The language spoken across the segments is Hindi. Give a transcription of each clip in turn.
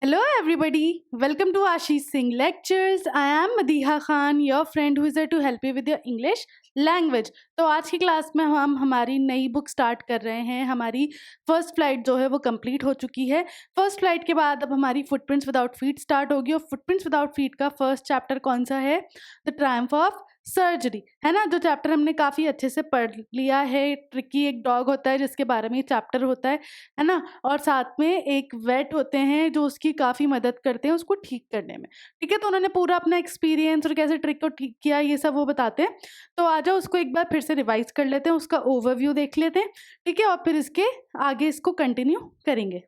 Hello, everybody. Welcome to Ashish Singh Lectures. I am Madiha Khan, your friend who is here to help you with your English language. तो आज की क्लास में हम हमारी नई बुक स्टार्ट कर रहे हैं. हमारी फर्स्ट फ्लाइट जो है वो कंप्लीट हो चुकी है. फर्स्ट फ्लाइट के बाद अब हमारी फुटप्रिंट्स विदाउट फीट स्टार्ट होगी. और फुटप्रिंट्स विदाउट फीट का फर्स्ट चैप्टर कौन सा है? द ट्रायम्फ ऑफ सर्जरी, है ना. जो चैप्टर हमने काफ़ी अच्छे से पढ़ लिया है. ट्रिकी एक डॉग होता है जिसके बारे में चैप्टर होता है ना. और साथ में एक वेट होते हैं जो उसकी काफ़ी मदद करते हैं उसको ठीक करने में. ठीक है, तो उन्होंने पूरा अपना एक्सपीरियंस और कैसे ट्रिक को ठीक किया ये सब वो बताते हैं. तो आ जाओ उसको एक बार फिर से रिवाइज कर लेते हैं, उसका ओवरव्यू देख लेते हैं. ठीक है, और फिर इसके आगे इसको कंटिन्यू करेंगे.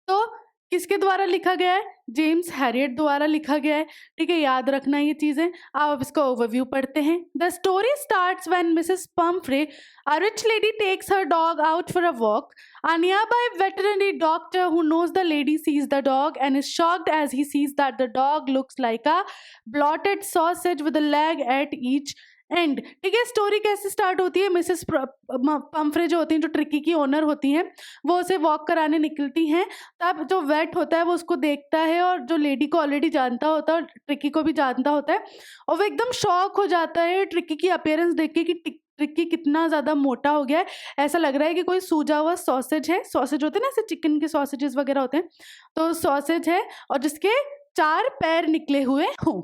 तो किसके द्वारा लिखा गया है? जेम्स हैरियट द्वारा लिखा गया है. ठीक है, याद रखना ये चीज़ें. अब इसका ओवरव्यू पढ़ते हैं. The story starts when Mrs Pomfrey, a rich lady, takes her dog out for a walk. A nearby veterinary doctor who knows the lady sees the dog and is shocked as he sees that the dog looks like a blotted sausage with a leg at each and. ठीक है, स्टोरी कैसे स्टार्ट होती है? मिसेस पम्फ्रे जो होती हैं, जो ट्रिकी की ओनर होती हैं, वो उसे वॉक कराने निकलती हैं. तब जो वेट होता है वो उसको देखता है और जो लेडी को ऑलरेडी जानता होता है और ट्रिकी को भी जानता होता है. और वो एकदम शॉक हो जाता है ट्रिकी की अपीयरेंस देख के कि ट्रिकी कितना ज़्यादा मोटा हो गया है. ऐसा लग रहा है कि कोई सूजा हुआ सॉसेज है. सॉसेज होते हैं ना, ऐसे चिकन के सॉसेजेस वगैरह होते हैं, तो सॉसेज है और जिसके 4 पैर निकले हुए हों.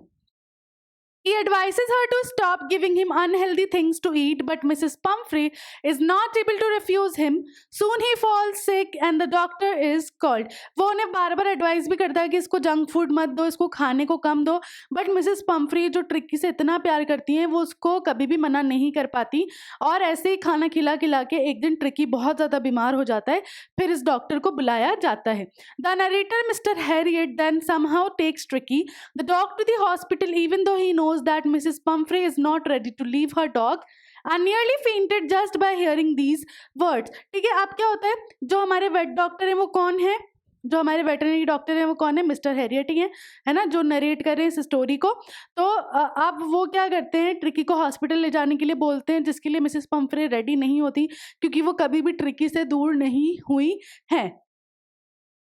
He advises her to stop giving him unhealthy things to eat, but Mrs. Pumphrey is not able to refuse him. Soon he falls sick and the doctor is called. वो उन्हें बार बार एडवाइस भी करता है कि इसको जंक फूड मत दो, इसको खाने को कम दो. बट मिसेस पम्फ्री जो ट्रिकी से इतना प्यार करती हैं वो उसको कभी भी मना नहीं कर पाती. और ऐसे ही खाना खिला खिला के एक दिन ट्रिकी बहुत ज़्यादा बीमार हो जाता है. फिर इस डॉक्टर को बुलाया जाता है. The narrator mister Harriet then somehow takes Tricky, the dog, to the hospital, even though he knows that Mrs. Pumphrey is not ready to leave her dog and nearly fainted just by hearing these words. ठीक है, अब क्या होता है? जो हमारे वेट डॉक्टर हैं वो कौन है? जो हमारे वेटरनरी डॉक्टर हैं वो कौन है? मिस्टर हैरियट ही है ना, जो नरेट कर रहे हैं इस स्टोरी को. तो अब वो क्या करते हैं? ट्रिकी को हॉस्पिटल ले जाने के लिए बोलते हैं, जिसके लिए मिसेस पम्फ्रे रेडी नहीं होती क्योंकि वो कभी भी ट्रिकी से दूर नहीं हुई है.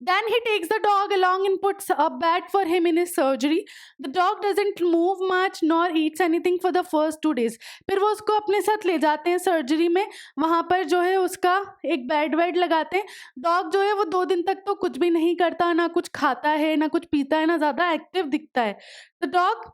Then he takes the dog along and puts a bed for him in his surgery. The dog doesn't move much nor eats anything for the first 2 days. फिर वो उसको अपने साथ ले जाते हैं सर्जरी में. वहाँ पर जो है उसका एक बेड लगाते हैं. डॉग जो है वो 2 दिन तक तो कुछ भी नहीं करता, ना कुछ खाता है ना कुछ पीता है, ना ज़्यादा एक्टिव दिखता है. The dog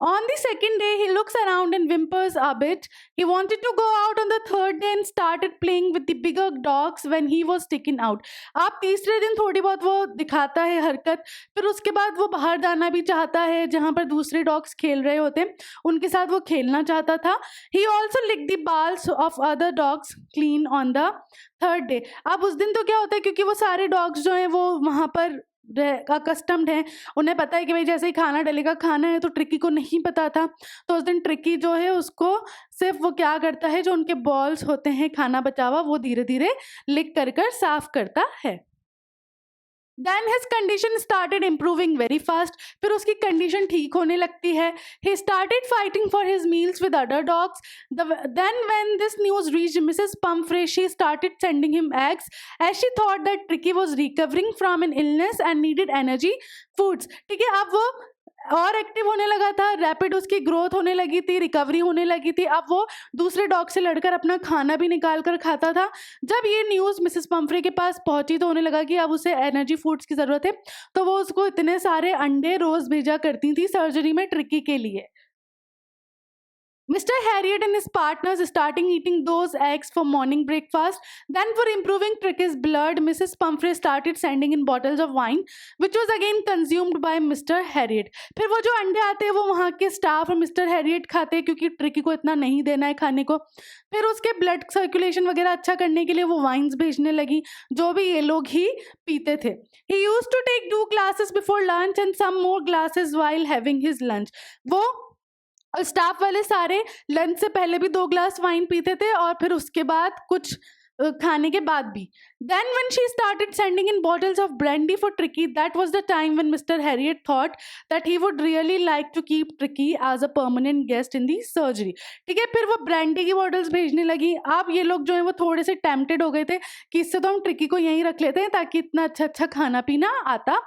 On the second day, he looks around and whimpers a bit. He wanted to go out on the third day and started playing with the bigger dogs when he was taken out. आप तीसरे दिन थोड़ी बहुत वो दिखाता है हरकत. फिर उसके बाद वो बाहर जाना भी चाहता है जहाँ पर दूसरे डॉग्स खेल रहे होते हैं, उनके साथ वो खेलना चाहता था. He also licked the balls of other dogs clean on the third day. अब उस दिन तो क्या होता है, क्योंकि वो सारे डॉग्स जो हैं वो वहाँ पर कस्टम्ड हैं, उन्हें पता है कि भाई जैसे ही खाना डलेगा खाना है. तो ट्रिकी को नहीं पता था. तो उस दिन ट्रिकी जो है उसको सिर्फ वो क्या करता है, जो उनके बॉल्स होते हैं खाना बचा हुआ, वो धीरे धीरे लिक कर साफ करता है. Then his condition started improving very fast. फिर उसकी कंडीशन ठीक होने लगती है. He started fighting for his meals with other dogs. Then when this news reached Mrs. Pumphrey, she started sending him eggs as she thought that Tricky was recovering from an illness and needed energy foods. ठीक है, अब वो और एक्टिव होने लगा था, रैपिड उसकी ग्रोथ होने लगी थी, रिकवरी होने लगी थी. अब वो दूसरे डॉग से लड़कर अपना खाना भी निकाल कर खाता था. जब ये न्यूज़ मिसेस पम्फ्रे के पास पहुंची तो होने लगा कि अब उसे एनर्जी फूड्स की ज़रूरत है. तो वो उसको इतने सारे अंडे रोज़ भेजा करती थी सर्जरी में ट्रिकी के लिए. Mr. Harriet and his partners starting eating those eggs for morning breakfast. Then for improving Tricky's blood, Mrs. Pumphrey started sending in bottles of wine, which was again consumed by Mr. Harriet. फिर वो जो अंडे आते हैं वो वहाँ के स्टाफ और मिस्टर हैरियट खाते हैं क्योंकि ट्रिकी को इतना नहीं देना है खाने को. फिर उसके ब्लड सर्कुलेशन वगैरह अच्छा करने के लिए वो वाइन्स भेजने लगी, जो भी ये लोग ही पीते थे. He used to take 2 glasses before lunch and some more glasses while having his lunch. वो और स्टाफ वाले सारे लंच से पहले भी 2 ग्लास वाइन पीते थे और फिर उसके बाद कुछ खाने के बाद भी. Then when she started sending in bottles of brandy for Tricky, that was the time when Mr. Harriet thought that he would really like to keep Tricky as a permanent guest in the surgery. ठीक है, फिर वो ब्रांडी की बॉटल्स भेजने लगी. अब ये लोग जो है वो थोड़े से टेम्प्टेड हो गए थे कि इससे तो हम ट्रिकी को यहीं रख लेते हैं ताकि इतना अच्छा अच्छा खाना पीना आता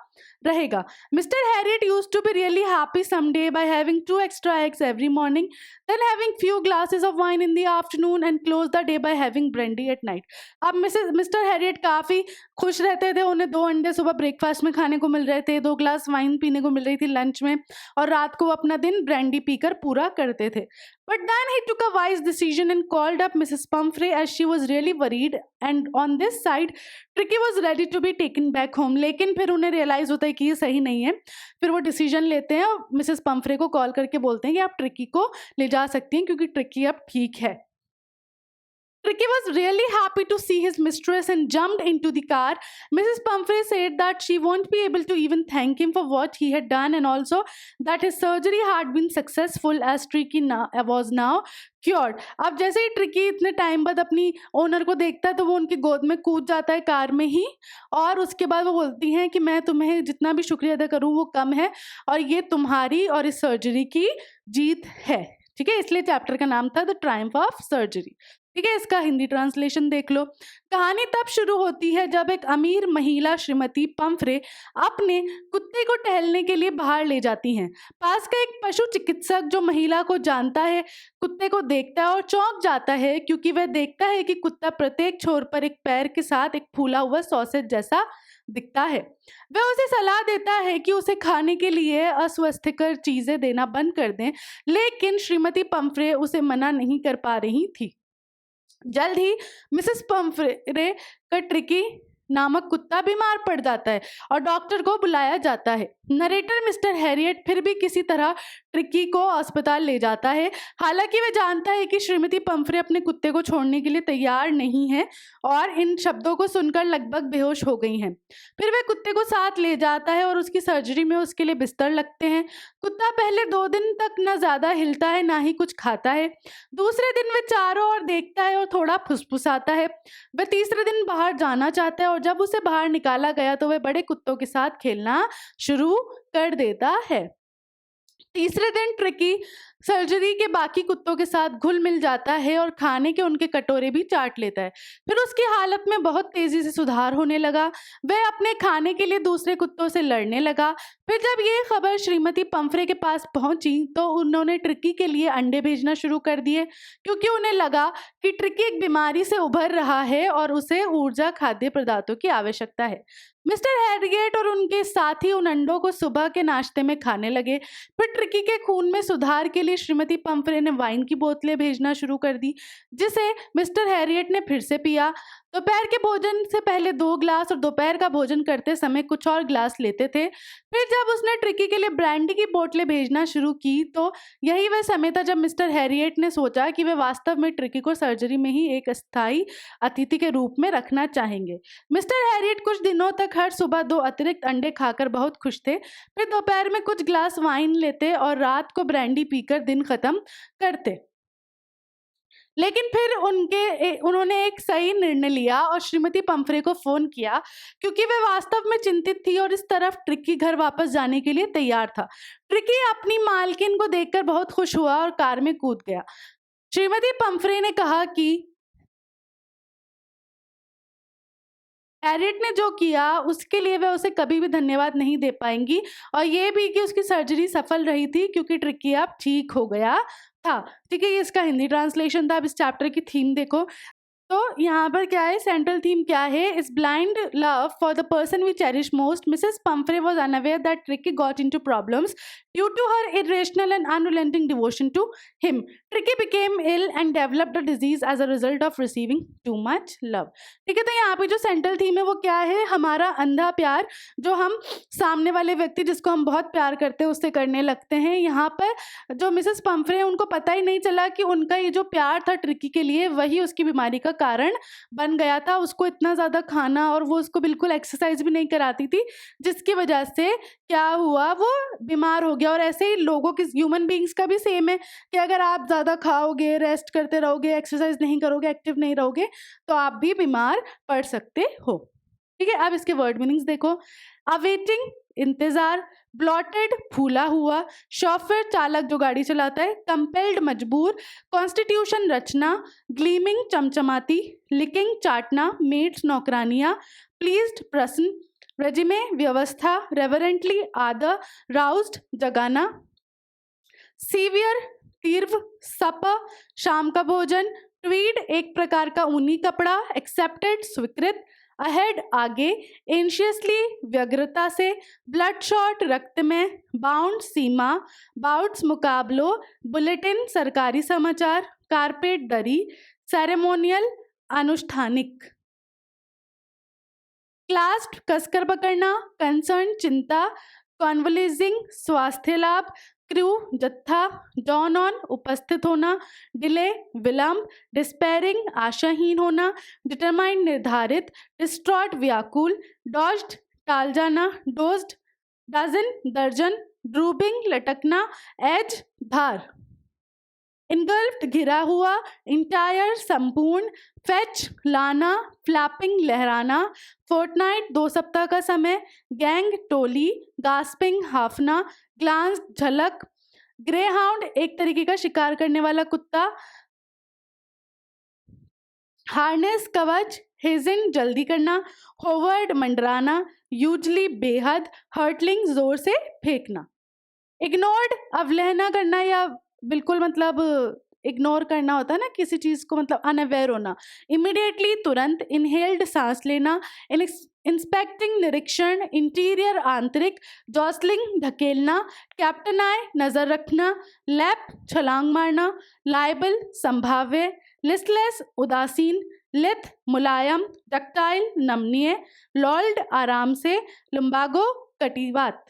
रहेगा. Mr. Harriet used to be really happy someday by having 2 extra eggs every morning, then having few glasses of wine in the afternoon and close the day by having brandy at night. अब मिस्टर हैरियट काफ़ी खुश रहते थे. उन्हें 2 अंडे सुबह ब्रेकफास्ट में खाने को मिल रहे थे, 2 ग्लास वाइन पीने को मिल रही थी लंच में, और रात को वो अपना दिन ब्रांडी पीकर पूरा करते थे. But then he took a wise decision and called up Mrs. Pumphrey as she was really worried, and on this side Tricky was ready to be taken back home. लेकिन फिर उन्हें रियलाइज़ होता है कि ये सही नहीं है. फिर वो डिसीजन लेते हैं और मिसेस पम्फ्रे को कॉल करके बोलते हैं कि आप ट्रिकी को ले जा सकती हैं क्योंकि ट्रिकी अब ठीक है. Tricky was really happy to see his mistress and jumped into the car. Mrs. Pumphrey said that she won't be able to even thank him for what he had done, and also that his surgery had been successful as Tricky was now cured. अब जैसे ही ट्रिकी इतने टाइम बाद अपनी ओनर को देखता है तो वो उनकी गोद में कूद जाता है कार में ही, और उसके बाद वो बोलती हैं कि मैं तुम्हें जितना भी शुक्रिया अदा करूँ वो कम है, और ये तुम्हारी और इस सर्जरी की जीत है. ठीक है, इसलिए चैप्टर का नाम था द ट्रायम्फ ऑफ सर्जरी. ठीक है, इसका हिंदी ट्रांसलेशन देख लो. कहानी तब शुरू होती है जब एक अमीर महिला श्रीमती पम्फ्रे अपने कुत्ते को टहलने के लिए बाहर ले जाती हैं. पास का एक पशु चिकित्सक जो महिला को जानता है, कुत्ते को देखता है और चौंक जाता है क्योंकि वह देखता है कि कुत्ता प्रत्येक छोर पर एक पैर के साथ एक फूला हुआ सॉसेज जैसा दिखता है. वह उसे सलाह देता है कि उसे खाने के लिए अस्वस्थकर चीज़ें देना बंद कर दें, लेकिन श्रीमती पम्फ्रे उसे मना नहीं कर पा रही थी. जल्द ही मिसेस पम्फ्रे का ट्रिकी नामक कुत्ता बीमार पड़ जाता है और डॉक्टर को बुलाया जाता है. नरेटर मिस्टर हैरियट फिर भी किसी तरह ट्रिकी को अस्पताल ले जाता है, हालांकि वह जानता है कि श्रीमती पम्फ्रे अपने कुत्ते को छोड़ने के लिए तैयार नहीं है और इन शब्दों को सुनकर लगभग बेहोश हो गई हैं. फिर वह कुत्ते को साथ ले जाता है और उसकी सर्जरी में उसके लिए बिस्तर लगते हैं. कुत्ता पहले 2 दिन तक न ज़्यादा हिलता है ना ही कुछ खाता है. दूसरे दिन वह चारों ओर देखता है और थोड़ा फुसफुसाता है. वह तीसरे दिन बाहर जाना चाहता है और जब उसे बाहर निकाला गया तो वह बड़े कुत्तों के साथ खेलना शुरू कर देता है. तीसरे दिन ट्रिकी सर्जरी के बाकी कुत्तों के साथ घुल मिल जाता है और खाने के उनके कटोरे भी चाट लेता है. फिर उसकी हालत में बहुत तेज़ी से सुधार होने लगा. वह अपने खाने के लिए दूसरे कुत्तों से लड़ने लगा. फिर जब ये खबर श्रीमती पम्फ्रे के पास पहुंची तो उन्होंने ट्रिकी के लिए अंडे भेजना शुरू कर दिए, क्योंकि उन्हें लगा कि ट्रिकी एक बीमारी से उभर रहा है और उसे ऊर्जा खाद्य पदार्थों की आवश्यकता है. मिस्टर हैरियट और उनके साथी उन अंडों को सुबह के नाश्ते में खाने लगे. फिर ट्रिकी के खून में सुधार के लिए श्रीमती पम्फ्रे ने वाइन की बोतलें भेजना शुरू कर दी, जिसे मिस्टर हैरियट ने फिर से पिया. दोपहर के भोजन से पहले 2 ग्लास और दोपहर का भोजन करते समय कुछ और ग्लास लेते थे. फिर जब उसने ट्रिकी के लिए ब्रांडी की बोतलें भेजना शुरू की तो यही वह समय था जब मिस्टर हैरियट ने सोचा कि वे वास्तव में ट्रिकी को सर्जरी में ही एक अस्थायी अतिथि के रूप में रखना चाहेंगे. मिस्टर हैरियट कुछ दिनों तक हर सुबह 2 अतिरिक्त अंडे खाकर बहुत खुश थे. फिर दोपहर में कुछ ग्लास वाइन लेते और रात को ब्रांडी पीकर दिन खत्म करते. लेकिन फिर उन्होंने एक सही निर्णय लिया और श्रीमती पम्फ्रे को फ़ोन किया, क्योंकि वे वास्तव में चिंतित थी और इस तरफ ट्रिकी घर वापस जाने के लिए तैयार था. ट्रिकी अपनी मालकिन को देखकर बहुत खुश हुआ और कार में कूद गया. श्रीमती पम्फ्रे ने कहा कि हैरियट ने जो किया उसके लिए वह उसे कभी भी धन्यवाद नहीं दे पाएंगी, और ये भी कि उसकी सर्जरी सफल रही थी क्योंकि ट्रिकी अब ठीक हो गया था. ठीक है, ये इसका हिंदी ट्रांसलेशन था. अब इस चैप्टर की थीम देखो. तो यहाँ पर क्या है, सेंट्रल थीम क्या है, इस blind love for the person we cherish most, Mrs Pumphrey was unaware that Tricki got into problems due to her irrational and unrelenting devotion to him. Tricky became ill and developed a disease as a result of receiving too much love. ठीक है, तो यहाँ पे जो सेंट्रल थीम है वो क्या है, हमारा अंधा प्यार जो हम सामने वाले व्यक्ति जिसको हम बहुत प्यार करते हैं उससे करने लगते हैं. यहाँ पर जो मिसेस पम्फ्रे हैं उनको पता ही नहीं चला कि उनका ये जो प्यार था ट्रिकी के लिए वही उसकी बीमारी का कारण बन गया था. उसको इतना ज़्यादा खाना और वो उसको बिल्कुल एक्सरसाइज भी नहीं कराती थी, जिसकी वजह से क्या हुआ, वो बीमार हो गया. और ऐसे ही लोगों की, ह्यूमन बींग्स का भी सेम है कि अगर आप ज़्यादा खाओगे, रेस्ट करते रहोगे, एक्सरसाइज नहीं करोगे, एक्टिव नहीं रहोगे, तो आप भी बीमार पड़ सकते हो। ठीक है, अब इसके वर्ड मीनिंग्स देखो। अवेटिंग इंतजार, ब्लॉटेड फूला हुआ, शॉफर चालक जो गाड़ी चलाता है, कंपेल्ड मजबूर, कॉन्स्टिट्यूशन रचना, ग्लीमिंग चमचमाती, लिकिंग चाटना, मेड्स नौकरानियाँ, प्लीज्ड प्रसन्न, रेजिमे व्यवस्था, रेवरेंटली आदर, राउस्ड जगाना, सीवियर तीव्र, सप शाम का भोजन, ट्वीड एक प्रकार का ऊनी कपड़ा, एक्सेप्टेड स्वीकृत, अहेड आगे, एंशियसली व्यग्रता से, ब्लड शॉट रक्त में, बाउंड सीमा, बाउट्स मुकाबलों, बुलेटिन सरकारी समाचार, कारपेट दरी, सेरेमोनियल अनुष्ठानिक, क्लास्प कसकर पकड़ना, कंसर्न चिंता, कॉन्वलेजिंग स्वास्थ्य लाभ, क्रू जत्था, डॉन ऑन उपस्थित होना, डिले विलंब, डिस्पेयरिंग आशाहीन होना, डिटरमाइंड निर्धारित, डिस्ट्रॉट व्याकुल, डॉज्ड टाल जाना, डोज्ड डजन दर्जन, ड्रूबिंग लटकना, एज धार, इनगल्फ्ड घिरा हुआ, इंटायर संपूर्ण, फेच लाना, फ्लैपिंग लहराना, फोर्टनाइट 2 सप्ताह का समय, गैंग टोली, गास्पिंग हाफना, ग्लांस झलक, ग्रे हाउंड एक तरीके का शिकार करने वाला कुत्ता, हार्नेस कवच, हेजिन जल्दी करना, होवर्ड मंडराना, यूजली बेहद, हर्टलिंग जोर से फेंकना, इग्नोर्ड अवहेलना करना या बिल्कुल मतलब इग्नोर करना होता है ना किसी चीज़ को, मतलब अनअवेयर होना, इमिडिएटली तुरंत, इनहेल्ड सांस लेना, इंस्पेक्टिंग निरीक्षण, इंटीरियर आंतरिक, जॉसलिंग धकेलना, कैप्टन आए नज़र रखना, लैप छलांग मारना, लाइबल संभाव्य, लिस्टलेस उदासीन, लिथ मुलायम, डक्टाइल नमनीय, लॉल्ड आराम से, लुम्बागो कटिवात,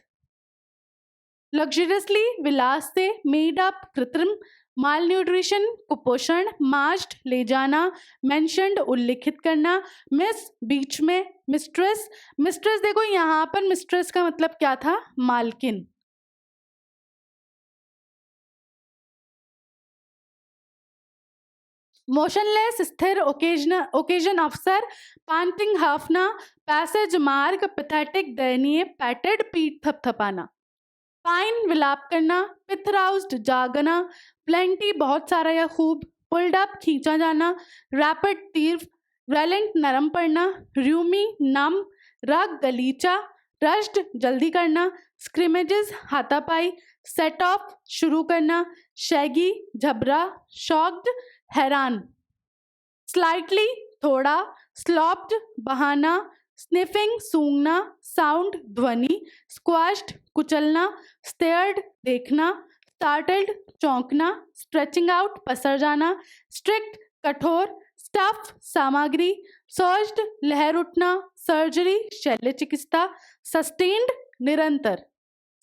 लग्जरियसली विलास से, मेड अप कृत्रिम, माल न्यूट्रिशन कुपोषण, मास्ड ले जाना, मेंशनड उल्लिखित करना, मिस बीच में, मिस्ट्रेस, मिस्ट्रेस देखो यहाँ पर मिस्ट्रेस का मतलब क्या था, मालकिन, मोशनलेस स्थिर, ओकेजन अवसर, पांटिंग हाफना, पैसेज मार्ग, पैथेटिक दयनीय, पैटेड पीठ थपथपाना, पाइन विलाप करना, पिथराउस्ड जागना, प्लेंटी बहुत सारा या खूब, पुल्ड अप खींचा जाना, रैपिड तीव्र, रेलेंट नरम पड़ना, र्यूमी नम, रग गलीचा, रश्ड जल्दी करना, स्क्रिमेजेस हाथापाई, सेट ऑफ शुरू करना, शैगी झबरा, शॉक्ड हैरान, स्लाइटली थोड़ा, स्लॉप्ड बहाना, स्निफिंग सूंघना, साउंड ध्वनि, स्क्वाश्ड कुचलना, स्टेयर्ड देखना, स्टार्टल्ड चौंकना, स्ट्रेचिंग आउट पसर जाना, स्ट्रिक्ट कठोर, स्टफ सामग्री, सर्ज्ड लहर उठना, सर्जरी शल्य चिकित्सा, सस्टेन्ड निरंतर,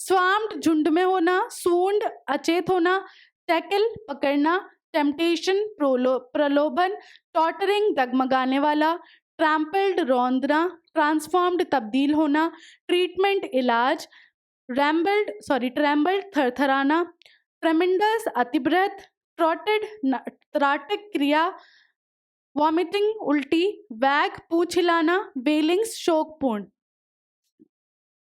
स्वाम्ड झुंड में होना, सूंड अचेत होना, टैकल पकड़ना, टेम्पटेशन प्रलोभन, टॉटरिंग डगमगाने वाला, ट्रैम्पल्ड रौंदना, ट्रांसफॉर्म्ड तब्दील होना, ट्रीटमेंट इलाज, ट्रैम्बल्ड थरथराना, ट्रेमेंडस अतिब्रत, ट्रॉटेड त्राटिक क्रिया, वॉमिटिंग उल्टी, वैग पूछ हिलाना, वेलिंग्स शोकपूर्ण,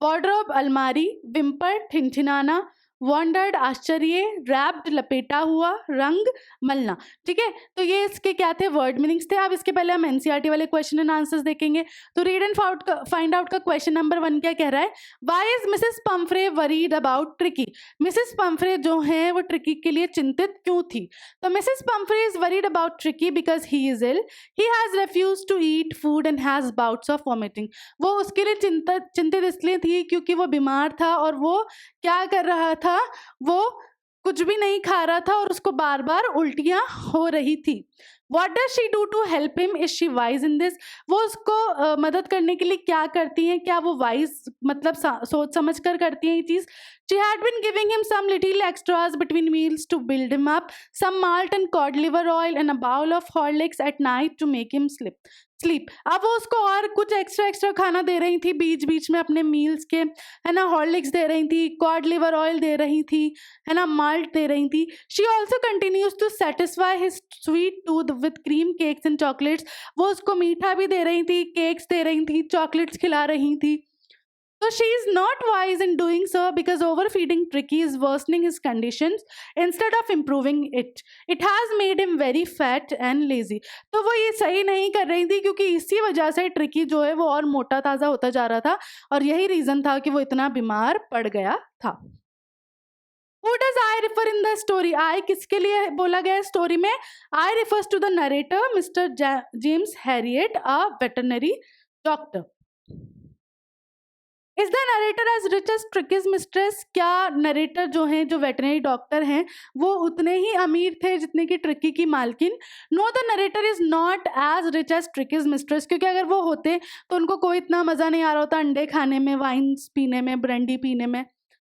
वार्डरोब अलमारी, विम्पर ठिनठिनाना, वॉन्डर्ड आश्चर्य, रैप्ड लपेटा हुआ, रंग मलना। ठीक है, तो ये इसके क्या थे, वर्ड मीनिंग्स थे। अब इसके पहले हम एनसीईआरटी वाले क्वेश्चन एंड आंसर्स देखेंगे। तो रीड एंड फाइंड आउट का क्वेश्चन नंबर 1 क्या कह रहा है, why is Mrs Pomfrey worried about tricky. Mrs Pomfrey जो हैं वो ट्रिकी के लिए चिंतित क्यों थी। तो Mrs Pumphrey is worried about Tricki because he is ill, he has refused to eat food and has bouts of vomiting. वो उसके लिए चिंतित इसलिए थी क्योंकि वो बीमार था और वो क्या कर रहा था, वो कुछ भी नहीं खा रहा था और उसको बार बार उल्टियां हो रही थी। What does she do to help him? Is she wise in this? वो उसको मदद करने के लिए क्या करती हैं, क्या वो वाइज मतलब सोच समझ कर करती हैं ये चीज़। She had been giving him some little extras between meals to build him up, some malt and cod liver oil and a bowl of Horlicks at night to make him sleep. Sleep. अब वो उसको और कुछ एक्स्ट्रा खाना दे रही थी बीच बीच में अपने मील्स के, है ना, हॉर्लिक्स दे रही थी, कॉड लिवर ऑयल दे रही थी, है ना, माल्ट दे रही थी। She also continues to satisfy his sweet tooth with cream cakes and chocolates. वो उसको मीठा भी दे रही थी, केक्स दे रही थी, चॉकलेट्स खिला रही थी। So she is not wise in doing so because overfeeding Tricky is worsening his conditions instead of improving it. It has made him very fat and lazy. तो वो ये सही नहीं कर रही थी क्योंकि इसी वजह से ट्रिकी जो है वो और मोटा ताज़ा होता जा रहा था और यही रीज़न था कि वो इतना बीमार पड़ गया था। Who does I refer in the story? I किसके लिए बोला गया स्टोरी में? I refers to the narrator, Mr. James Harriet, a veterinary doctor. Is the narrator as rich as Tricki's mistress? क्या नरेटर जो हैं, जो वेटरनरी डॉक्टर हैं, वो उतने ही अमीर थे जितने की ट्रिकी की मालकिन? No, the narrator is not as rich as Tricki's mistress, क्योंकि अगर वो होते तो उनको कोई इतना मज़ा नहीं आ रहा होता अंडे खाने में, वाइन्स पीने में, ब्रांडी पीने में।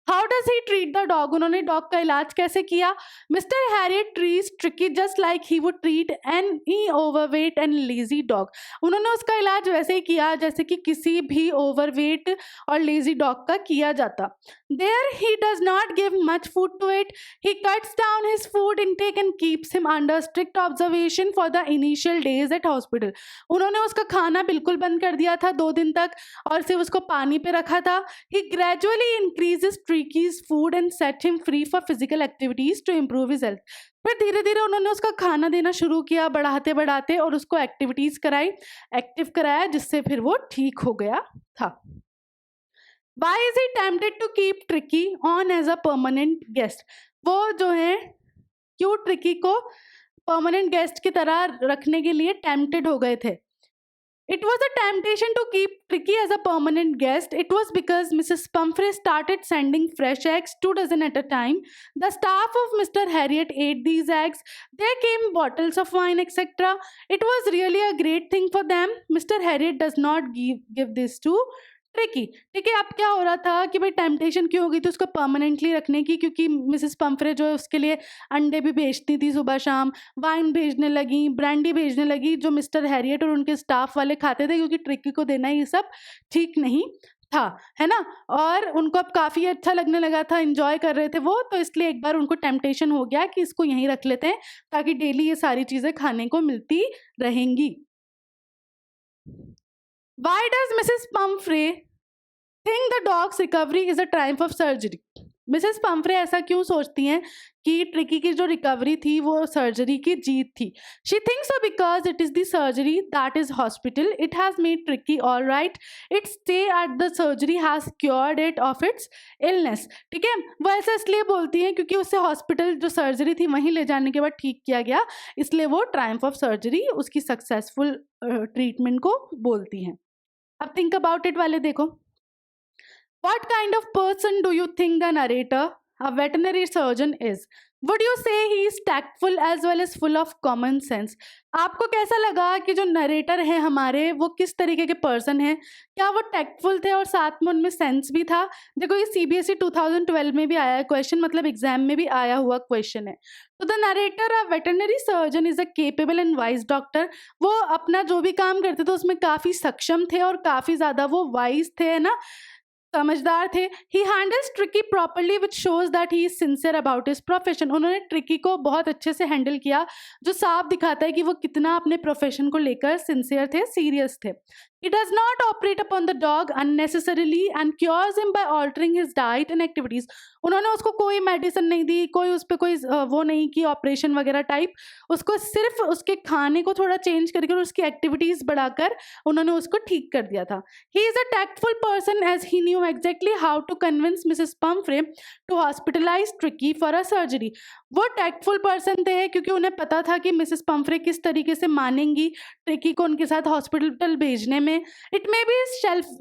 How does he treat the dog? उन्होंने डॉग का इलाज कैसे किया? Mister Harriet treats tricky just like he would treat any overweight and lazy dog. उन्होंने उसका इलाज वैसे ही किया जैसे कि किसी भी ओवरवेट और लेजी डॉग का किया जाता। There he does not give much food to it, he cuts down his food intake and keeps him under strict observation for the initial days at hospital. उन्होंने उसका खाना बिल्कुल बंद कर दिया था 2 दिन तक और सिर्फ उसको पानी पे रखा था। He gradually increases Tricky's food and set him free for physical activities to improve his health. फिर धीरे धीरे उन्होंने उसका खाना देना शुरू किया बढ़ाते बढ़ाते और उसको एक्टिविटीज कराई, एक्टिव कराया, जिससे फिर वो ठीक हो गया था। Why is he tempted to keep Tricky on as a permanent guest? वो जो है क्यों ट्रिकी को परमानेंट गेस्ट की तरह रखने के लिए टेम्प्टेड हो गए थे? It was a temptation to keep Tricky as a permanent guest. It was because Mrs. Pumphrey started sending fresh eggs, 2 dozen at a time. The staff of Mr. Harriet ate these eggs. There came bottles of wine, etc. It was really a great thing for them. Mr. Harriet does not give this to tricky. ठीक है, अब क्या हो रहा था कि भाई टेम्पटेशन क्यों हो गई थी उसको परमानेंटली रखने की, क्योंकि मिसेस पंफ्रे जो है उसके लिए अंडे भी बेचती थी सुबह शाम, वाइन भेजने लगी, ब्रांडी भेजने लगी, जो मिस्टर हैरियट और उनके स्टाफ वाले खाते थे, क्योंकि ट्रिकी को देना ये सब ठीक नहीं था, है ना। और उनको अब काफ़ी अच्छा लगने लगा था, इन्जॉय कर रहे थे वो, तो इसलिए एक बार उनको टेम्पटेशन हो गया कि इसको यहीं रख लेते हैं ताकि डेली ये सारी चीज़ें खाने को मिलती रहेंगी। Why does Mrs. Pumphrey think the dog's recovery is a triumph of surgery? Mrs Pomfrey ऐसा क्यों सोचती हैं कि ट्रिकी की जो रिकवरी थी वो सर्जरी की जीत थी? She thinks so because it is the surgery that is hospital, it has made tricky all right, it's stay at the surgery has cured it of its illness. ठीक है, वो ऐसा इसलिए बोलती हैं क्योंकि उससे हॉस्पिटल जो सर्जरी थी वहीं ले जाने के बाद ठीक किया गया, इसलिए वो ट्रायम्फ ऑफ सर्जरी, उसकी सक्सेसफुल ट्रीटमेंट को बोलती हैं। अब थिंक अबाउट इट वाले देखो। What kind of person do you think the narrator, a veterinary surgeon, is? Would you say he is tactful as well as full of common sense? आपको कैसा लगा कि जो नरेटर हैं हमारे वो किस तरीके के पर्सन हैं? क्या वो टैक्टफुल थे और साथ में उनमें सेंस भी था? देखो ये CBSE 2012 में भी आया है क्वेश्चन, मतलब एग्जाम में भी आया हुआ क्वेश्चन है। तो the narrator a veterinary surgeon is a capable and wise doctor. वो अपना जो भी काम करते थे उसमें काफ़ी सक्षम थे और काफ़ी ज़्यादा वो वाइज थे, है ना, समझदार थे। ही handles tricky properly which shows that he is sincere about his profession. उन्होंने ट्रिकी को बहुत अच्छे से हैंडल किया, जो साफ दिखाता है कि वो कितना अपने प्रोफेशन को लेकर सिंसियर थे, सीरियस थे। He does not operate upon the dog unnecessarily and cures him by altering his diet and activities. उन्होंने उसको कोई मेडिसिन नहीं दी, कोई उस पर कोई वो नहीं की ऑपरेशन वगैरह टाइप, उसको सिर्फ उसके खाने को थोड़ा चेंज करके और उसकी एक्टिविटीज़ बढ़ाकर उन्होंने उसको ठीक कर दिया था। He is a tactful person as he knew exactly how to convince Mrs. Pumphrey to hospitalize Tricky for a surgery. वो टैक्टफुल पर्सन थे क्योंकि उन्हें पता था कि मिसेस पंफ्रे किस तरीके से मानेंगी ट्रिकी को उनके साथ हॉस्पिटल भेजने में। It may be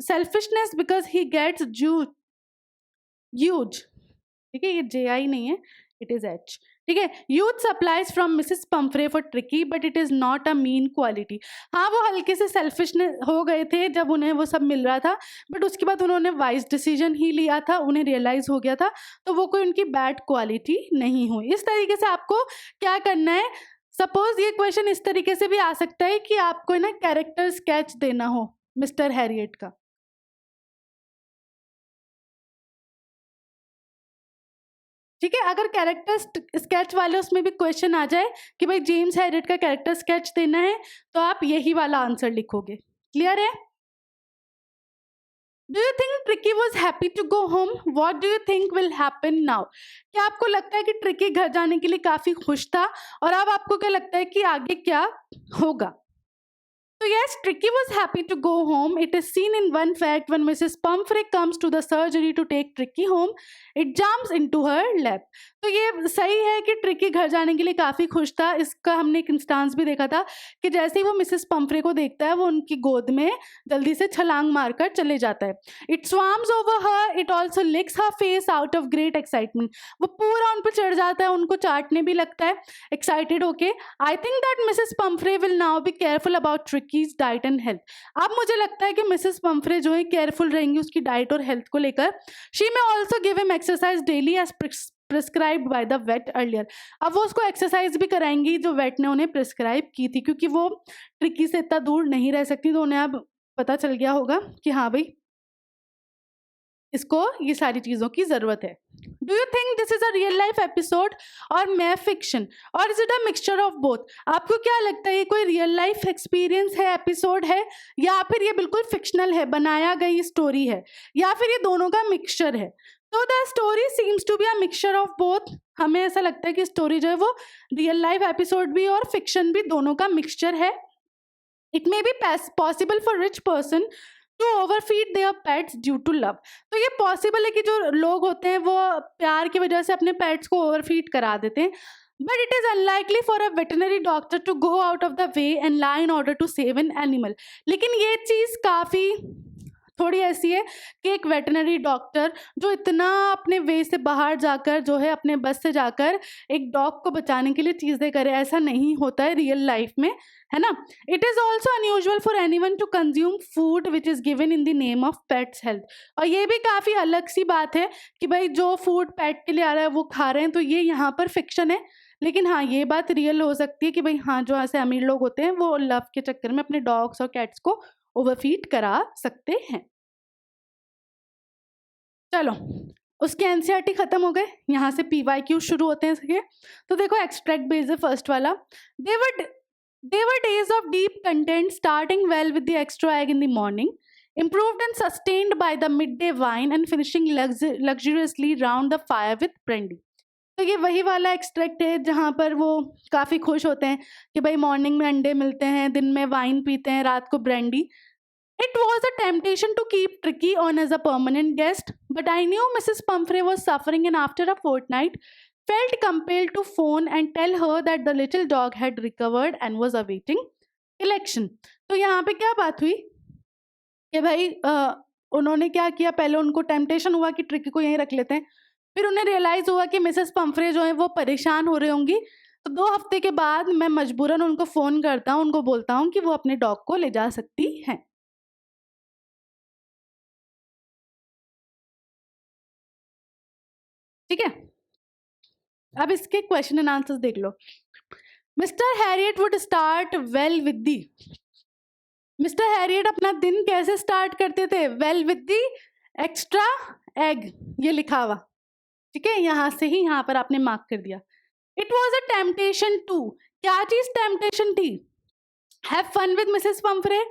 selfishness because he gets use, ठीक है, ये JI नहीं है, इट इज H, ठीक है। Youth supplies from Mrs Pomfrey for tricky but it is not a mean quality. हाँ, वो हल्के से सेल्फिशनेस हो गए थे जब उन्हें वो सब मिल रहा था, बट उसके बाद उन्होंने वाइज डिसीजन ही लिया था, उन्हें रियलाइज़ हो गया था, तो वो कोई उनकी बैड क्वालिटी नहीं हुई। इस तरीके से आपको क्या करना है, सपोज ये क्वेश्चन इस तरीके से भी आ सकता है कि आपको ना कैरेक्टर स्केच देना हो मिस्टर हैरियट का। ठीक है, अगर कैरेक्टर स्केच वाले उसमें भी क्वेश्चन आ जाए कि भाई जेम्स हैरियट का कैरेक्टर स्केच देना है, तो आप यही वाला आंसर लिखोगे। क्लियर है? Do you think Tricki was happy to go home? What do you think will happen now? क्या आपको लगता है कि ट्रिकी घर जाने के लिए काफी खुश था, और अब आपको क्या लगता है कि आगे क्या होगा? So yes, Tricky was happy to go home. It is seen in one fact when Mrs. Pumphrey comes to the surgery to take Tricky home, it jumps into her lap. तो ये सही है कि ट्रिकी घर जाने के लिए काफ़ी खुश था। इसका हमने एक इंस्टांस भी देखा था कि जैसे ही वो मिसेस पंफ्रे को देखता है, वो उनकी गोद में जल्दी से छलांग मारकर चले जाता है। It swarms over her, it also लिक्स her face out of great excitement. वो पूरा उन पर चढ़ जाता है, उनको चाटने भी लगता है एक्साइटेड होके। I think that Mrs Pomfrey will now be careful about ट्रिकीज diet and health. अब मुझे लगता है कि मिसेस पंफ्रे जो है केयरफुल रहेंगी उसकी डाइट और हेल्थ को लेकर। She may also give him exercise daily as prescribed by the vet earlier. अब वो उसको एक्सरसाइज भी कराएंगी जो वेट ने उन्हें प्रिस्क्राइब की थी, क्योंकि वो ट्रिकी से इतना दूर नहीं रह सकती, तो उन्हें अब पता चल गया होगा कि हाँ भाई इसको ये सारी चीज़ों की ज़रूरत है। Do you think this is a real life episode और मैं फिक्शन, और is it a mixture of both? आपको क्या लगता है, ये कोई रियल लाइफ एक्सपीरियंस है, एपिसोड है, या फिर ये बिल्कुल फिक्शनल है, बनाया गई स्टोरी है, या फिर ये दोनों का मिक्सचर है? तो the story seems to be a mixture of both. हमें ऐसा लगता है कि स्टोरी जो है वो रियल लाइफ एपिसोड भी और फिक्शन भी दोनों का मिक्सचर है। It may be possible for rich person to overfeed their pets due to love. तो ये पॉसिबल है कि जो लोग होते हैं वो प्यार की वजह से अपने पेट्स को ओवरफीड करा देते हैं, but it is unlikely for a veterinary doctor to go out of the way and lie in order to save an animal. लेकिन ये चीज़ काफ़ी थोड़ी ऐसी है कि एक वेटनरी डॉक्टर जो इतना अपने वे से बाहर जाकर जो है अपने बस से जाकर एक डॉग को बचाने के लिए चीज़ें करे, ऐसा नहीं होता है रियल लाइफ में, है ना। It is also unusual for anyone to consume food which is given in the name of pet's health. और ये भी काफ़ी अलग सी बात है कि भाई जो फूड पेट के लिए आ रहा है वो खा रहे हैं, तो ये यहाँ पर फिक्शन है। लेकिन हाँ, ये बात रियल हो सकती है कि भाई हाँ, जो ऐसे अमीर लोग होते हैं वो लव के चक्कर में अपने डॉग्स और कैट्स को ओवरफीड करा सकते हैं। चलो, उसके एनसीईआरटी खत्म हो गए, यहाँ से पीवाईक्यू शुरू होते हैं इसके। तो देखो, एक्सट्रैक्ट बेस है फर्स्ट वाला। They were days of deep content, starting well with the extra egg in the morning, improved and sustained by the midday wine, and finishing luxuriously round the fire with brandy. तो ये वही वाला एक्सट्रैक्ट है जहाँ पर वो काफ़ी खुश होते हैं कि भाई मॉर्निंग में अंडे मिलते हैं, दिन में वाइन पीते हैं, रात को brandy. It was a temptation to keep Tricky on as a permanent guest, but I knew Mrs. Pumphrey was suffering, and after a fortnight, felt compelled to phone and tell her that the little dog had recovered and was awaiting election. तो यहाँ पे क्या बात हुई कि भाई उन्होंने क्या किया, पहले उनको टेम्पटेशन हुआ कि ट्रिकी को यहीं रख लेते हैं, फिर उन्हें रियलाइज़ हुआ कि मिसेस पंफ्रे जो है वो परेशान हो रही होंगी, तो 2 हफ्ते के बाद मैं मजबूरन उनको फ़ोन करता हूँ, उनको बोलता हूँ कि वो अपने डॉग को ले जा सकती हैं। ठीक है, अब इसके क्वेश्चन एंड आंसर्स देख लो। Mr Herriot would start well with the. Mr Herriot अपना दिन कैसे स्टार्ट करते थे? Well with the extra egg, ये लिखा हुआ, ठीक है, यहाँ से ही यहाँ पर आपने मार्क कर दिया। It was a temptation to, क्या चीज टेम्पटेशन थी? Have fun with Mrs Pumphrey,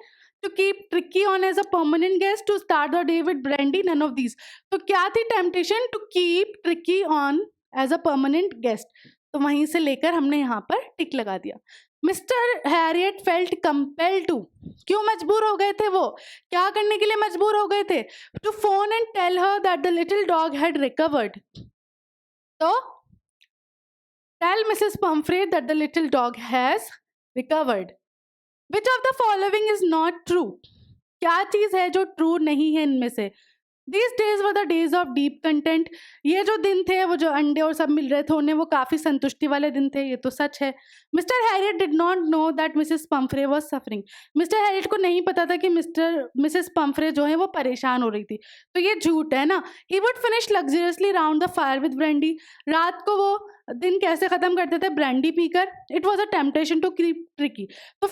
to keep Tricki on as a permanent guest, to start the day with brandy, none of these. तो क्या थी temptation? To keep Tricki on as a permanent guest. तो वहीं से लेकर हमने यहाँ पर टिक लगा दिया। Mr Herriot felt compel to, क्यों मजबूर हो गए थे वो, क्या करने के लिए मजबूर हो गए थे? To phone and tell her that the little dog had recovered. तो tell Mrs Pumphrey that the little dog has recovered. Which of the following is not true? क्या चीज है जो ट्रू नहीं है इनमें से? These days were the days of deep content. ये जो दिन थे, वो जो अंडे और सब मिल रहे थे उन्हें, वो काफ़ी संतुष्टि वाले दिन थे, ये तो सच है। Mister Harriet did not know that Mrs Pumphrey was suffering. Mister Harriet को नहीं पता था कि मिसेस पंफ्रे जो है वो परेशान हो रही थी, तो ये झूठ है ना। He would finish luxuriously round the fire with brandy. रात को वो दिन कैसे ख़त्म करते थे? ब्रांडी पीकर। It was a temptation to keep Tricki. तो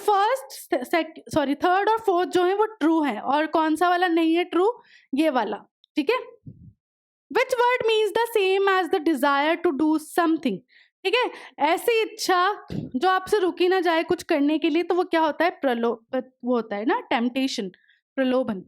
थर्ड और फोर्थ जो है वो ट्रू है, और कौन सा वाला नहीं है ट्रू? ये वाला। ठीक है। Which word means the same as the desire to do something? ठीक है, ऐसी इच्छा जो आपसे रुकी ना जाए कुछ करने के लिए, तो वो क्या होता है? वो होता है ना टेम्पटेशन, प्रलोभन।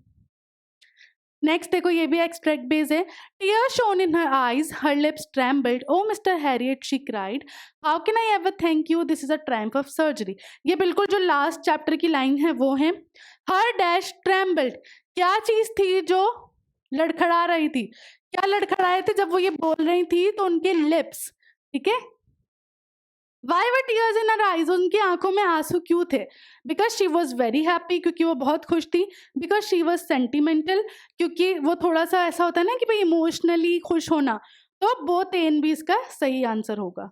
नेक्स्ट देखो, ये भी एक्सट्रैक्ट बेस है। Tears shone in her eyes, her lips trembled, oh Mr Herriot she cried, how can I ever thank you, this is a triumph of surgery. ये बिल्कुल जो लास्ट चैप्टर की लाइन है वो है। हर डैश ट्रेम्बल्ड, क्या चीज थी जो लड़खड़ा रही थी? क्या लड़खड़ाए थे जब वो ये बोल रही थी? तो उनके लिप्स। ठीक है। Why were tears in her eyes? उनकी आंखों में आंसू क्यों थे? Because she was very happy, क्योंकि वो बहुत खुश थी। Because she was sentimental, क्योंकि वो थोड़ा सा ऐसा होता है ना कि भाई इमोशनली खुश होना। तो बोथ ए एंड बी इसका सही आंसर होगा।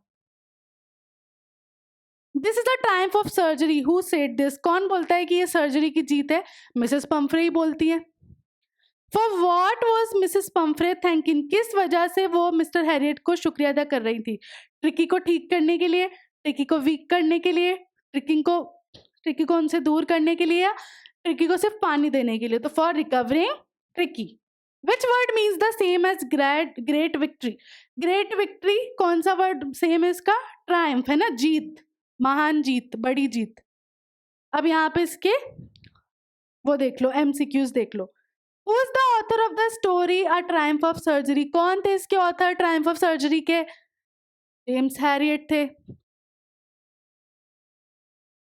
This is a triumph of surgery, who said this? कौन बोलता है कि ये सर्जरी की जीत है? मिसेस पंफ्रे ही बोलती है। For what was Mrs Pomfrey thanking? किस वजह से वो मिस्टर हैरियट को शुक्रिया अदा कर रही थी? ट्रिकी को ठीक करने के लिए, ट्रिकी को वीक करने के लिए, ट्रिकी को उनसे दूर करने के लिए, या ट्रिकी को सिर्फ पानी देने के लिए? तो for recovering Tricki. Which word means the same as great victory? Great victory कौन सा वर्ड सेम है इसका? ट्रायम्फ है ना, जीत, महान जीत, बड़ी जीत। अब यहाँ पे इसके वो देख लो, MCQs देख लो। Who is the author of the story A Triumph of Surgery? कौन थे इसके ऑथर ट्रायम्फ ऑफ सर्जरी के? जेम्स हैरियट थे।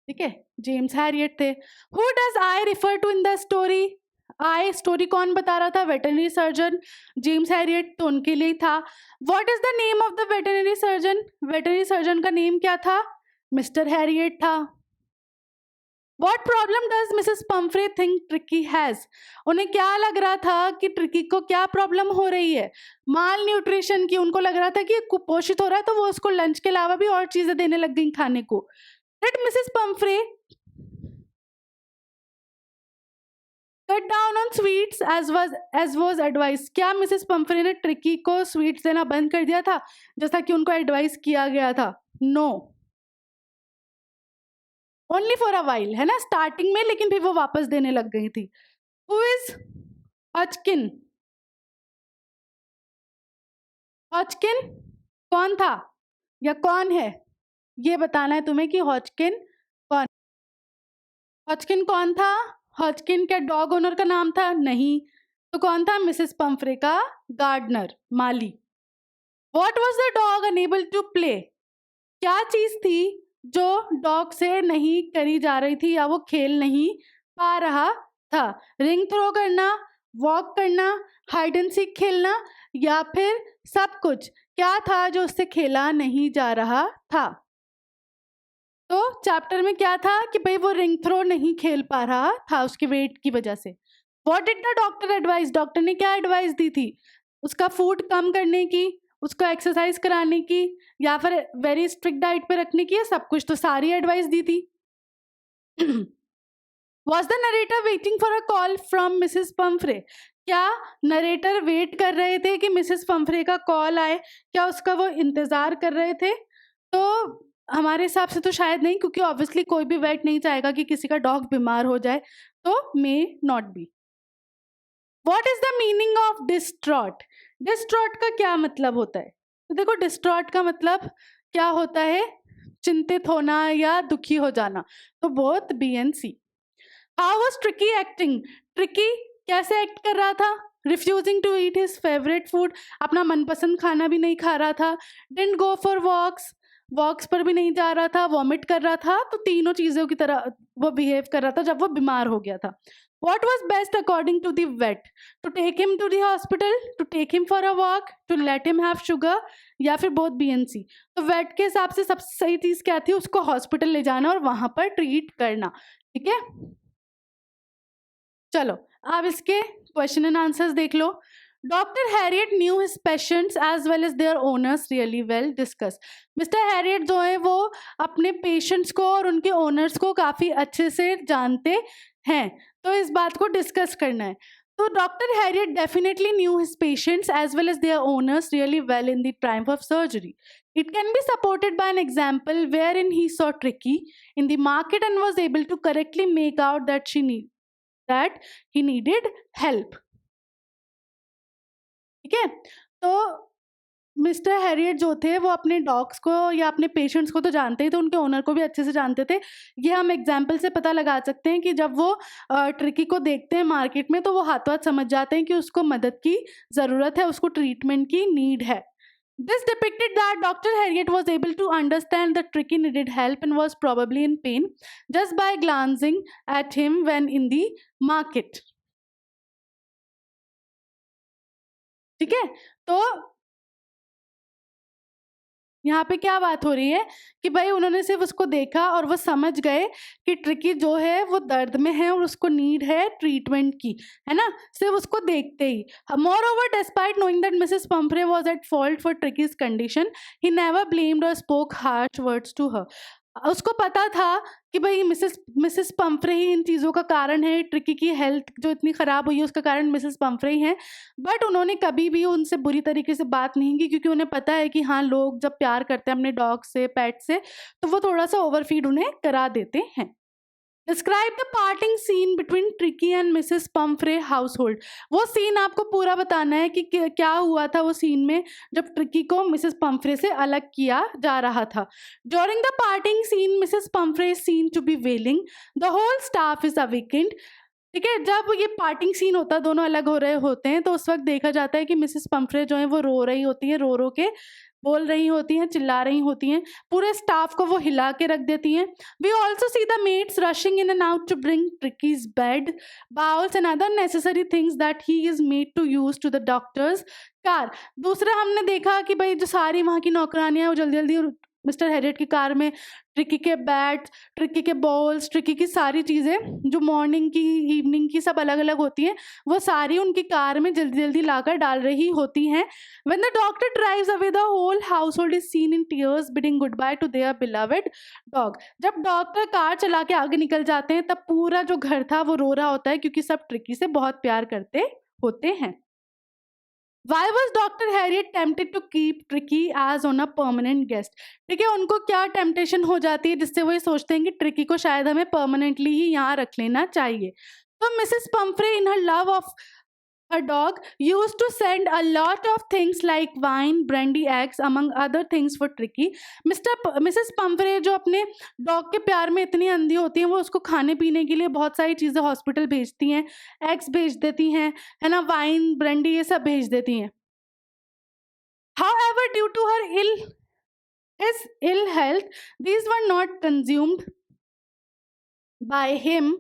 ठीक है, जेम्स हैरियट थे। Who does I refer to in the story? I story कौन बता रहा था? Veterinary surgeon. जेम्स हैरियट तो उनके लिए था। What is the name of the veterinary surgeon? Veterinary surgeon का नेम क्या था? मिस्टर हैरियट था। What problem does Mrs. Pumphrey think Tricky has? उन्हें क्या लग रहा था कि ट्रिकी को क्या प्रॉब्लम हो रही है? माल न्यूट्रिशन की। उनको लग रहा था कि कुपोषित हो रहा है, तो वो उसको लंच के अलावा भी और चीजें देने लग गई खाने को। Did Mrs. Pumphrey cut down on sweets as was advised? क्या मिसेस पंफ्रे ने ट्रिकी को स्वीट्स देना बंद कर दिया था जैसा कि उनको एडवाइस किया गया था? No, only for a while, है ना, स्टार्टिंग में, लेकिन फिर वो वापस देने लग गई थी। Who is हॉचकिन? हॉचकिन कौन था या कौन है? ये बताना है तुम्हें कि हॉचकिन कौन। हॉचकिन कौन था? हॉचकिन क्या डॉग ओनर का नाम था? नहीं। तो कौन था? मिसेस पंफ्रे का गार्डनर, माली। What was the dog unable to play? क्या चीज थी जो डॉग से नहीं करी जा रही थी या वो खेल नहीं पा रहा था? रिंग थ्रो करना, वॉक करना, हाइड एंड सीक खेलना, या फिर सब कुछ? क्या था जो उससे खेला नहीं जा रहा था? तो चैप्टर में क्या था कि भाई वो रिंग थ्रो नहीं खेल पा रहा था उसके वेट की वजह से। What did the doctor advice? Doctor ने क्या एडवाइस दी थी? उसका फूड कम करने की, उसको एक्सरसाइज कराने की, या फिर वेरी स्ट्रिक्ट डाइट पे रखने की, सब कुछ तो सारी एडवाइस दी थी। Was the narrator waiting for a call from Mrs Pomfrey? क्या नरेटर वेट कर रहे थे कि मिसेस पंफ्रे का कॉल आए? क्या उसका वो इंतजार कर रहे थे? तो हमारे हिसाब से तो शायद नहीं, क्योंकि ऑब्वियसली कोई भी वेट नहीं चाहेगा कि किसी का डॉग बीमार हो जाए, तो may not be. What is the meaning of distraught? Distraught का क्या मतलब होता है? तो देखो, डिस्ट्रॉट का मतलब क्या होता है? चिंतित होना या दुखी हो जाना। तो both B and C. How was Tricki acting? Tricki कैसे एक्ट कर रहा था? Refusing to eat his favourite food, अपना मनपसंद खाना भी नहीं खा रहा था। डिडंट गो फॉर वॉक्स, वॉक्स पर भी नहीं जा रहा था, वॉमिट कर रहा था। तो तीनों चीज़ों की तरह वो बिहेव कर रहा था जब वो बीमार हो गया था। What was best according to the vet? To take him to the hospital, to take him for a walk, to let him have sugar, या फिर both B and C? तो वेट के हिसाब से सबसे सही चीज़ क्या थी? उसको हॉस्पिटल ले जाना और वहाँ पर ट्रीट करना। ठीक है, चलो अब इसके क्वेश्चन एंड आंसर्स देख लो। Doctor Herriot knew his patients as well as their owners really well, discuss. Mr Herriot जो है वो अपने पेशेंट्स को और उनके ओनर्स को काफ़ी अच्छे से जानते हैं, तो इस बात को डिस्कस करना है। तो doctor Harriet definitely knew his patients as well as their owners really well in the time of surgery. It can be supported by an example wherein he saw Tricky in the market and was able to correctly make out that he needed help. ठीक है, तो मिस्टर हैरियट जो थे वो अपने डॉग्स को या अपने पेशेंट्स को तो जानते ही थे, उनके ओनर को भी अच्छे से जानते थे। ये हम एग्जाम्पल से पता लगा सकते हैं कि जब वो ट्रिकी को देखते हैं मार्केट में तो वो हाथों हाथ समझ जाते हैं कि उसको मदद की ज़रूरत है, उसको ट्रीटमेंट की नीड है। This depicted that Dr. Harriet was able to understand that Tricky needed help and was probably in pain just by glancing at him when in the market. ठीक है, तो यहाँ पे क्या बात हो रही है कि भाई उन्होंने सिर्फ उसको देखा और वो समझ गए कि ट्रिकी जो है वो दर्द में है और उसको नीड है ट्रीटमेंट की, है ना, सिर्फ उसको देखते ही। Moreover despite knowing that Mrs Pumphrey was at fault for Tricky's condition, he never blamed or spoke harsh words to her. उसको पता था कि भाई मिसेस पंफ्रे ही इन चीज़ों का कारण है, ट्रिकी की हेल्थ जो इतनी ख़राब हुई है उसका कारण मिसेस पंफ्रे ही हैं, बट उन्होंने कभी भी उनसे बुरी तरीके से बात नहीं की, क्योंकि उन्हें पता है कि हाँ, लोग जब प्यार करते हैं अपने डॉग से, पेट से, तो वो थोड़ा सा ओवरफीड उन्हें करा देते हैं। Describe the parting scene between Tricki and Mrs Pumphrey household. वो सीन आपको पूरा बताना है कि क्या हुआ था वो सीन में जब ट्रिकी को मिसेस पंफ्रे से अलग किया जा रहा था। During the parting scene Mrs Pumphrey is seen to be wailing, the whole staff is awakened. ठीक है, जब ये पार्टिंग सीन होता है, दोनों अलग हो रहे होते हैं, तो उस वक्त देखा जाता है कि मिसेस पंफ्रे जो है वो रो रही होती है, रो रो के बोल रही होती हैं, चिल्ला रही होती हैं, पूरे स्टाफ को वो हिला के रख देती हैं। We also see the maids rushing in and out to bring Tricki's bed, bowls and other necessary things that he is made to use to the doctor's car. दूसरा हमने देखा कि भाई जो सारी वहाँ की नौकरानियाँ वो जल्दी जल्दी मिस्टर हैरियट की कार में ट्रिकी के बैट, ट्रिकी के बॉल्स, ट्रिकी की सारी चीज़ें जो मॉर्निंग की, इवनिंग की, सब अलग अलग होती हैं, वो सारी उनकी कार में जल्दी जल्दी लाकर डाल रही होती हैं। When the doctor drives away, the whole household is seen in tears, bidding goodbye to their beloved dog. जब डॉक्टर कार चला के आगे निकल जाते हैं तब पूरा जो घर था वो रो रहा होता है, क्योंकि सब ट्रिकी से बहुत प्यार करते होते हैं। Why was Dr. Harriet tempted to keep Tricky as on a permanent guest? ठीक है, उनको क्या टेम्पटेशन हो जाती है जिससे वो ये सोचते हैं कि ट्रिकी को शायद हमें परमानेंटली ही यहाँ रख लेना चाहिए। तो Mrs Pomfrey in her love of her dog used to send a lot of things like wine, brandy, eggs among other things for Tricky. Mrs. Pumphrey जो अपने डॉग के प्यार में इतनी अंधी होती हैं, वो उसको खाने पीने के लिए बहुत सारी चीज़ें हॉस्पिटल भेजती हैं, एग्स भेज देती हैं, है ना, वाइन, ब्रांडी, ये सब भेज देती हैं। However, due to his ill health, these were not consumed by him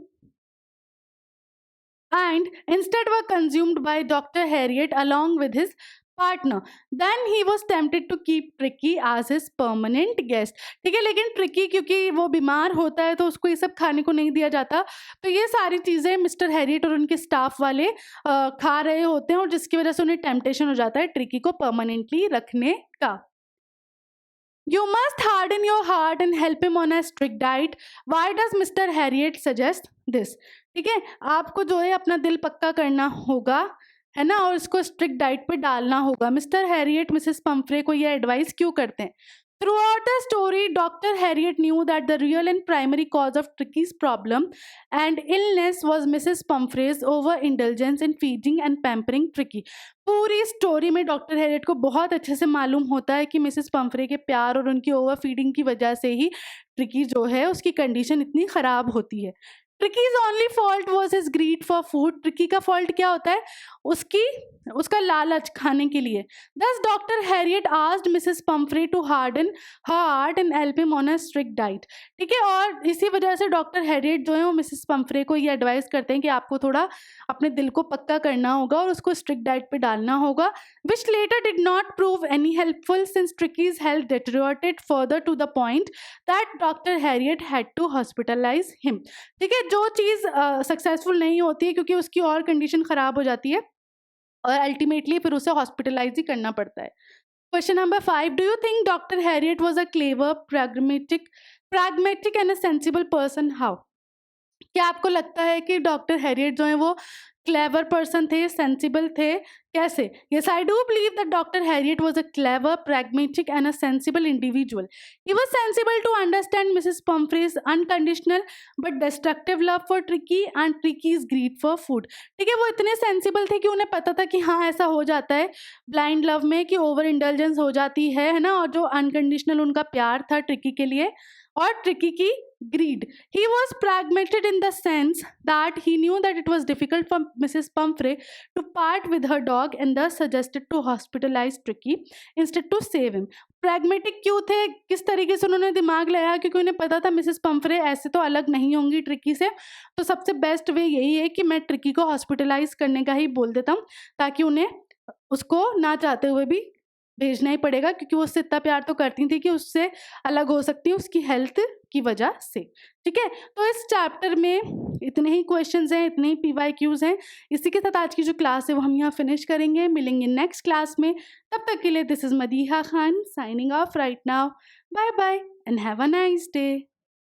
and instead were consumed by Dr. Harriet along with his partner. Then he was tempted to keep Tricky as his permanent guest. ठीक है, लेकिन ट्रिकी क्योंकि वो बीमार होता है तो उसको ये सब खाने को नहीं दिया जाता, तो ये सारी चीज़ें मिस्टर हैरियट और उनके स्टाफ वाले खा रहे होते हैं और जिसकी वजह से उन्हें टेम्पटेशन हो जाता है ट्रिकी को परमानेंटली रखने का। You must harden your heart and help him on a strict diet. Why does Mr. Harriet suggest this? ठीक है, आपको जो है अपना दिल पक्का करना होगा, है ना, और इसको स्ट्रिक्ट डाइट पे डालना होगा। मिस्टर हैरियट मिसेस पंफ्रे को ये एडवाइस क्यों करते हैं? Throughout the story, Dr. Harriet knew that the real and primary cause of Tricky's problem and illness was Mrs. Pumphrey's overindulgence in feeding and pampering Tricky. पूरी स्टोरी में डॉक्टर हैरियट को बहुत अच्छे से मालूम होता है कि मिसेस पंफ्रे के प्यार और उनकी ओवर फीडिंग की वजह से ही ट्रिकी जो है उसकी कंडीशन इतनी ख़राब होती है। Tricki's only fault was his greed for food. Tricki का फॉल्ट क्या होता है? उसका लालच खाने के लिए। Thus doctor Herriot asked Mrs Pumphrey to harden her heart and help him on a strict diet. ठीक है, और इसी वजह से डॉक्टर हैरियट जो है वो मिसेस पंफ्रे को ये एडवाइस करते हैं कि आपको थोड़ा अपने दिल को पक्का करना होगा और उसको स्ट्रिक्ट डाइट पे डालना होगा, which later did not prove any helpful since Tricky's health deteriorated further to the point that doctor Herriot had to hospitalise him. ठीक है, जो चीज़ सक्सेसफुल नहीं होती है क्योंकि उसकी और कंडीशन ख़राब हो जाती है और अल्टीमेटली फिर उसे हॉस्पिटलाइज ही करना पड़ता है। Question number 5, do you think doctor Harriet was a clever, pragmatic and a sensible person? How? क्या आपको लगता है कि डॉक्टर हैरियट जो है वो क्लेवर पर्सन थे, सेंसिबल थे, कैसे? Yes, I do believe that doctor Harriet was a clever, pragmatic and a sensible individual. He was sensible to understand Mrs. Pumphrey's unconditional but destructive love for Tricky and Tricky's greed for food. ठीक है, वो इतने सेंसिबल थे कि उन्हें पता था कि हाँ ऐसा हो जाता है ब्लाइंड लव में कि ओवर इंडल्जेंस हो जाती है ना, और जो अनकंडीशनल उनका प्यार था ट्रिकी के लिए और ट्रिकी की greed. He was pragmatic in the sense that he knew that it was difficult for Mrs. Pumphrey to part with her dog and thus suggested to hospitalize Tricky instead to save him. Pragmatic क्यों थे? किस तरीके से उन्होंने दिमाग लगाया? क्योंकि उन्हें पता था मिसेस पंफ्रे ऐसे तो अलग नहीं होंगी ट्रिकी से, तो सबसे बेस्ट वे यही है कि मैं ट्रिकी को हॉस्पिटलाइज करने का ही बोल देता हूँ ताकि उन्हें उसको ना चाहते हुए भी भेजना ही पड़ेगा, क्योंकि वो उससे इतना प्यार तो करती थी कि उससे अलग हो सकती है उसकी हेल्थ की वजह से। ठीक है, तो इस चैप्टर में इतने ही क्वेश्चंस हैं, इतने ही PYQs हैं। इसी के साथ आज की जो क्लास है वो हम यहाँ फिनिश करेंगे। मिलेंगे नेक्स्ट क्लास में, तब तक के लिए this is Madiha Khan signing off right now. Bye bye and have a nice day.